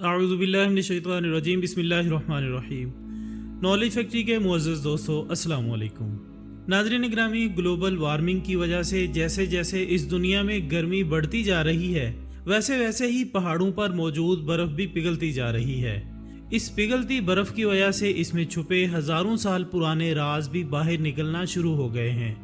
आऊज़ुबिल्लाहिमिनश्शैतानिर्रजीम बिस्मिल्लाहिर्रहमानिर्रहीम। Knowledge factory के मुअज़्ज़ज़ दोस्तों, अस्सलाम वालेकुम। नाज़रीन ग्रामी, ग्लोबल वार्मिंग की वजह से जैसे जैसे इस दुनिया में गर्मी बढ़ती जा रही है, वैसे वैसे ही पहाड़ों पर मौजूद बर्फ़ भी पिघलती जा रही है। इस पिघलती बर्फ़ की वजह से इसमें छुपे हज़ारों साल पुराने राज भी बाहर निकलना शुरू हो गए हैं।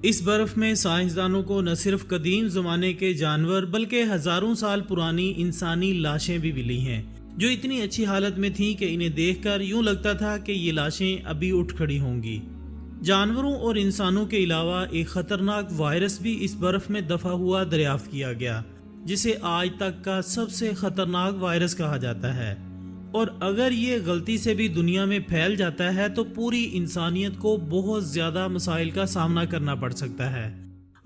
इस बर्फ़ में साइंसदानों को न सिर्फ कदीम ज़माने के जानवर बल्कि हज़ारों साल पुरानी इंसानी लाशें भी मिली हैं, जो इतनी अच्छी हालत में थीं कि इन्हें देखकर यूं लगता था कि ये लाशें अभी उठ खड़ी होंगी। जानवरों और इंसानों के अलावा एक ख़तरनाक वायरस भी इस बर्फ़ में दफ़ा हुआ दरियाफ्त किया गया, जिसे आज तक का सबसे ख़तरनाक वायरस कहा जाता है। और अगर ये गलती से भी दुनिया में फैल जाता है तो पूरी इंसानियत को बहुत ज़्यादा मसाइल का सामना करना पड़ सकता है।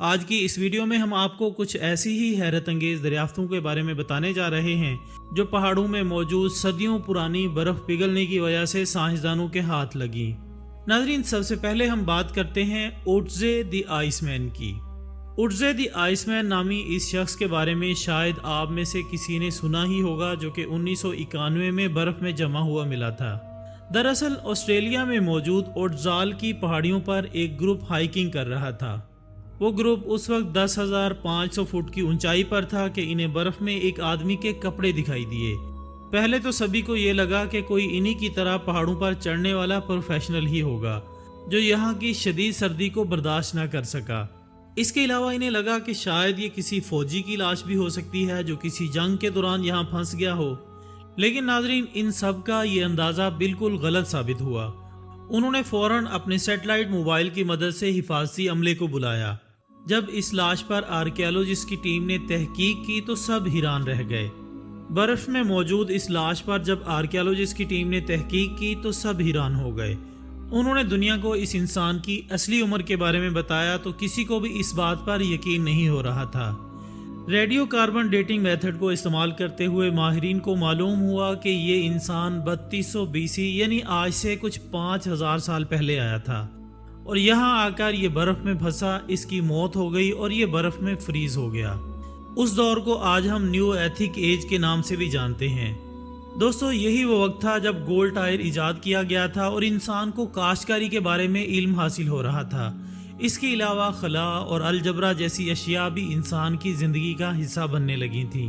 आज की इस वीडियो में हम आपको कुछ ऐसी ही हैरत अंगेज़ दरियाफ्तों के बारे में बताने जा रहे हैं जो पहाड़ों में मौजूद सदियों पुरानी बर्फ़ पिघलने की वजह से साइंसदानों के हाथ लगी। नाज़रीन, सबसे पहले हम बात करते हैं ओट्जे द आइसमैन की। ओट्जे द आइसमैन नामी इस शख्स के बारे में शायद आप में से किसी ने सुना ही होगा, जो कि 1991 में बर्फ़ में जमा हुआ मिला था। दरअसल ऑस्ट्रेलिया में मौजूद ओट्जाल की पहाड़ियों पर एक ग्रुप हाइकिंग कर रहा था। वो ग्रुप उस वक्त 10,500 फुट की ऊंचाई पर था कि इन्हें बर्फ़ में एक आदमी के कपड़े दिखाई दिए। पहले तो सभी को ये लगा कि कोई इन्हीं की तरह पहाड़ों पर चढ़ने वाला प्रोफेशनल ही होगा, जो यहाँ की शदीद सर्दी को बर्दाश्त न कर सका। इसके अलावा इन्हें लगा कि शायद ये किसी फौजी की लाश भी हो सकती है जो किसी जंग के दौरान यहाँ फंस गया हो। लेकिन नाजरीन, इन सब का ये अंदाज़ा बिल्कुल गलत साबित हुआ। उन्होंने फ़ौरन अपने सैटेलाइट मोबाइल की मदद से हिफाजती अमले को बुलाया। जब इस लाश पर आर्कियोलॉजिस्ट की टीम ने तहकीक की तो सब हैरान रह गए। बर्फ़ में मौजूद इस लाश पर जब आर्कियोलॉजिस्ट की टीम ने तहकीक की तो सब हैरान हो गए। उन्होंने दुनिया को इस इंसान की असली उम्र के बारे में बताया तो किसी को भी इस बात पर यकीन नहीं हो रहा था। रेडियो कार्बन डेटिंग मेथड को इस्तेमाल करते हुए माहिरीन को मालूम हुआ कि ये इंसान 3200 BC यानी आज से कुछ 5000 साल पहले आया था और यहाँ आकर ये बर्फ़ में फंसा, इसकी मौत हो गई और ये बर्फ़ में फ्रीज हो गया। उस दौर को आज हम न्यू एथिक एज के नाम से भी जानते हैं। दोस्तों, यही वो वक्त था जब गोल टायर इजाद किया गया था और इंसान को काश्तकारी के बारे में इल्म हासिल हो रहा था। इसके अलावा खला और अलजबरा जैसी अशिया भी इंसान की ज़िंदगी का हिस्सा बनने लगी थी।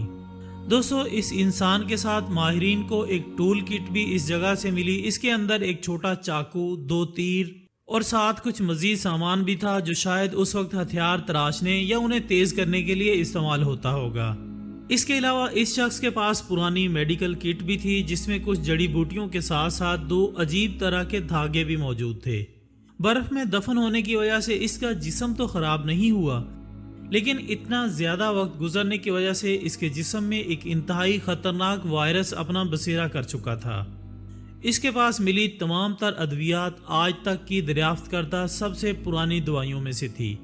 दोस्तों, इस इंसान के साथ माहिरीन को एक टूल किट भी इस जगह से मिली। इसके अंदर एक छोटा चाकू, 2 तीर और साथ कुछ मज़ीद सामान भी था जो शायद उस वक्त हथियार तराशने या उन्हें तेज़ करने के लिए इस्तेमाल होता होगा। इसके अलावा इस शख्स के पास पुरानी मेडिकल किट भी थी, जिसमें कुछ जड़ी बूटियों के साथ साथ 2 अजीब तरह के धागे भी मौजूद थे। बर्फ़ में दफन होने की वजह से इसका जिस्म तो ख़राब नहीं हुआ, लेकिन इतना ज़्यादा वक्त गुजरने की वजह से इसके जिस्म में एक इंतहाई ख़तरनाक वायरस अपना बसेरा कर चुका था। इसके पास मिली तमाम तर अद्वियात आज तक की दरियाफ्त करदा सबसे पुरानी दवाइयों में से थी।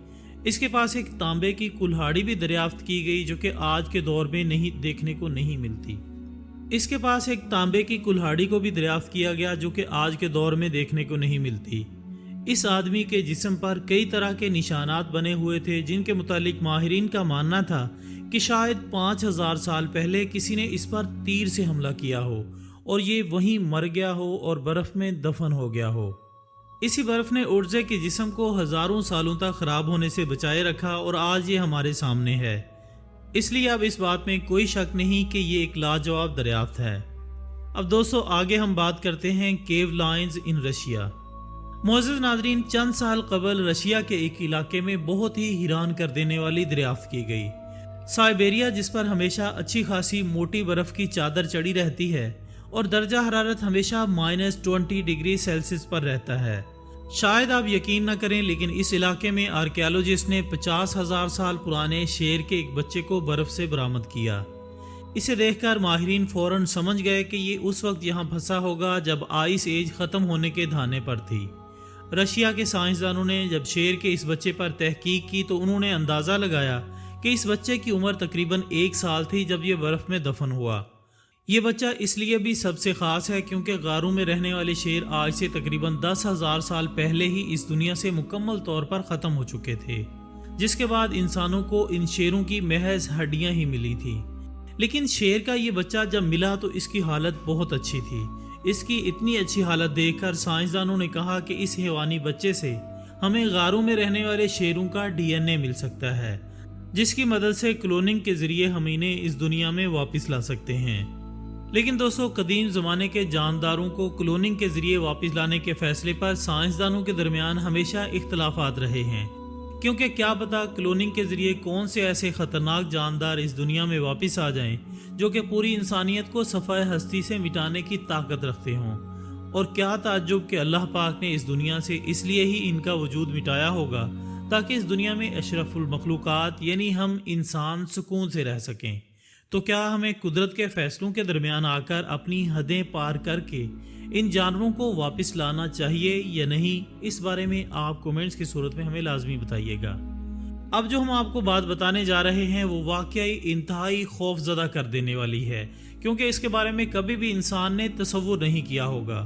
इसके पास एक तांबे की कुल्हाड़ी भी दरियाफ्त की गई, जो कि आज के दौर में नहीं देखने को नहीं मिलती। इसके पास एक तांबे की कुल्हाड़ी को भी दरियाफ्त किया गया, जो कि आज के दौर में देखने को नहीं मिलती। इस आदमी के जिस्म पर कई तरह के निशानात बने हुए थे, जिनके मुतालिक माहिरीन का मानना था कि शायद 5000 साल पहले किसी ने इस पर तीर से हमला किया हो और ये वहीं मर गया हो और बर्फ़ में दफन हो गया हो। इसी बर्फ़ ने ओट्जे के जिस्म को हज़ारों सालों तक ख़राब होने से बचाए रखा और आज ये हमारे सामने है। इसलिए अब इस बात में कोई शक नहीं कि ये एक लाजवाब दरियाफ्त है। अब दोस्तों, आगे हम बात करते हैं केव लाइन्स इन रशिया। मोअज़्ज़ज़ नाज़रीन, चंद साल कबल रशिया के एक इलाके में बहुत ही हैरान कर देने वाली दरियाफ्त की गई। साइबेरिया, जिस पर हमेशा अच्छी खासी मोटी बर्फ़ की चादर चढ़ी रहती है और दर्जा हरारत हमेशा -20 डिग्री सेल्सियस पर रहता है। शायद आप यकीन न करें, लेकिन इस इलाके में आर्कियोलॉजिस्ट ने 50,000 साल पुराने शेर के एक बच्चे को बर्फ़ से बरामद किया। इसे देखकर माहिरीन फ़ौरन समझ गए कि ये उस वक्त यहाँ फंसा होगा जब आइस एज ख़त्म होने के धाने पर थी। रशिया के साइंसदानों ने जब शेर के इस बच्चे पर तहकीक की तो उन्होंने अंदाज़ा लगाया कि इस बच्चे की उम्र तकरीबन 1 साल थी जब ये बर्फ़ में दफन हुआ। ये बच्चा इसलिए भी सबसे ख़ास है क्योंकि गारों में रहने वाले शेर आज से तकरीबन 10,000 साल पहले ही इस दुनिया से मुकम्मल तौर पर ख़त्म हो चुके थे, जिसके बाद इंसानों को इन शेरों की महज हड्डियाँ ही मिली थी। लेकिन शेर का ये बच्चा जब मिला तो इसकी हालत बहुत अच्छी थी। इसकी इतनी अच्छी हालत देखकर साइंसदानों ने कहा कि इस हैवानी बच्चे से हमें गारों में रहने वाले शेरों का डीएनए मिल सकता है, जिसकी मदद से क्लोनिंग के जरिए हम इन्हें इस दुनिया में वापस ला सकते हैं। लेकिन दोस्तों, कदीम ज़माने के जानदारों को क्लोनिंग के जरिए वापस लाने के फैसले पर साइंसदानों के दरमियान हमेशा इख्तलाफात रहे हैं, क्योंकि क्या पता क्लोनिंग के जरिए कौन से ऐसे ख़तरनाक जानदार इस दुनिया में वापस आ जाएं जो कि पूरी इंसानियत को सफ़ाए हस्ती से मिटाने की ताकत रखते हों। और क्या ताज्जुब कि अल्लाह पाक ने इस दुनिया से इसलिए ही इनका वजूद मिटाया होगा ताकि इस दुनिया में अशरफुल मखलूक़ात यानी हम इंसान सुकून से रह सकें। तो क्या हमें कुदरत के फैसलों के दरमियान आकर अपनी हदें पार करके इन जानवरों को वापस लाना चाहिए या नहीं, इस बारे में आप कमेंट्स की सूरत में हमें लाजमी बताइएगा। अब जो हम आपको बात बताने जा रहे हैं वो वाकई इंतहाई खौफजदा कर देने वाली है, क्योंकि इसके बारे में कभी भी इंसान ने तसव्वुर नहीं किया होगा।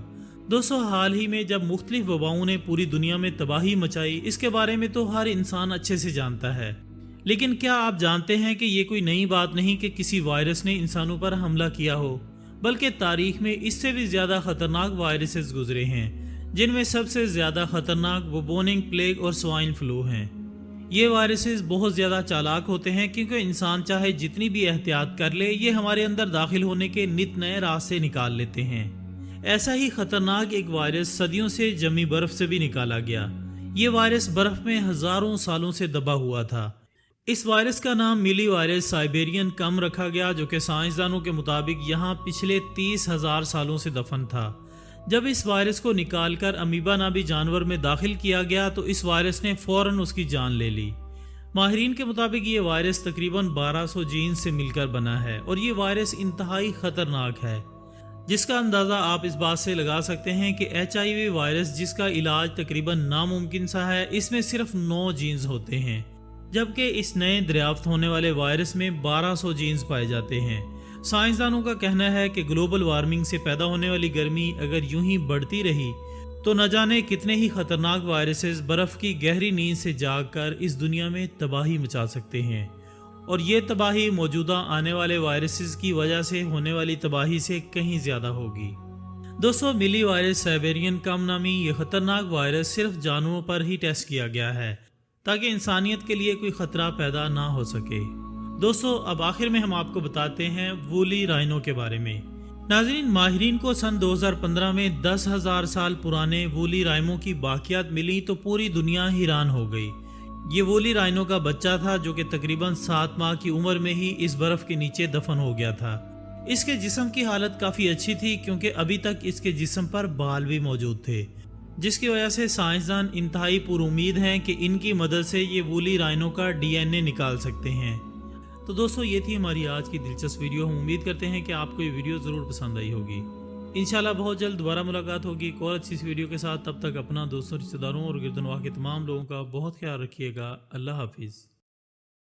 दोस्तों, हाल ही में जब मुख्तलिफ वबाओं ने पूरी दुनिया में तबाही मचाई, इसके बारे में तो हर इंसान अच्छे से जानता है। लेकिन क्या आप जानते हैं कि ये कोई नई बात नहीं कि किसी वायरस ने इंसानों पर हमला किया हो, बल्कि तारीख में इससे भी ज़्यादा ख़तरनाक वायरसेस गुजरे हैं, जिनमें सबसे ज़्यादा ख़तरनाक बुबोनिक प्लेग और स्वाइन फ्लू हैं। ये वायरसेस बहुत ज़्यादा चालाक होते हैं, क्योंकि इंसान चाहे जितनी भी एहतियात कर ले, ये हमारे अंदर दाखिल होने के नित नए रास्ते निकाल लेते हैं। ऐसा ही ख़तरनाक एक वायरस सदियों से जमी बर्फ़ से भी निकाला गया। ये वायरस बर्फ़ में हज़ारों सालों से दबा हुआ था। इस वायरस का नाम मिली वायरस साइबेरियन कम रखा गया, जो कि साइंसदानों के मुताबिक यहाँ पिछले 30,000 सालों से दफन था। जब इस वायरस को निकालकर अमीबा नामी जानवर में दाखिल किया गया तो इस वायरस ने फौरन उसकी जान ले ली। माहिरीन के मुताबिक ये वायरस तकरीबन 1200 जीन से मिलकर बना है और ये वायरस इंतहाई ख़तरनाक है, जिसका अंदाज़ा आप इस बात से लगा सकते हैं कि HIV वायरस, जिसका इलाज तकरीबन नामुमकिन सा है, इसमें सिर्फ 9 जीन्स होते हैं, जबकि इस नए दरियाफ्त होने वाले वायरस में 1200 जीन्स पाए जाते हैं। साइंसदानों का कहना है कि ग्लोबल वार्मिंग से पैदा होने वाली गर्मी अगर यूं ही बढ़ती रही तो न जाने कितने ही खतरनाक वायरसेस बर्फ़ की गहरी नींद से जागकर इस दुनिया में तबाही मचा सकते हैं, और ये तबाही मौजूदा आने वाले वायरसेस की वजह से होने वाली तबाही से कहीं ज़्यादा होगी। दोस्तों, मिली वायरस साइबेरियन कम नामी ये ख़तरनाक वायरस सिर्फ जानवरों पर ही टेस्ट किया गया है ताकि इंसानियत के लिए कोई ख़तरा पैदा ना हो सके। दोस्तों, अब आखिर में हम आपको बताते हैं वूली राइनो के बारे में। नाज़रीन, माहिरीन को सन 2015 में 10,000 साल पुराने वूली राइनों की बाकियात मिली तो पूरी दुनिया हैरान हो गई। ये वूली राइनो का बच्चा था जो कि तकरीबन 7 माह की उम्र में ही इस बर्फ़ के नीचे दफन हो गया था। इसके जिस्म की हालत काफ़ी अच्छी थी, क्योंकि अभी तक इसके जिस्म पर बाल भी मौजूद थे, जिसकी वजह से साइंसदान इंतहाई पुरुमीद हैं कि इनकी मदद से ये वूली राइनो का डीएनए निकाल सकते हैं। तो दोस्तों, ये थी हमारी आज की दिलचस्प वीडियो। हम उम्मीद करते हैं कि आपको ये वीडियो ज़रूर पसंद आई होगी। इंशाल्लाह बहुत जल्द दोबारा मुलाकात होगी एक और अच्छी सी वीडियो के साथ। तब तक अपना, दोस्तों, रिश्तेदारों और गिरदनवाह के तमाम लोगों का बहुत ख्याल रखिएगा। अल्लाह हाफिज़।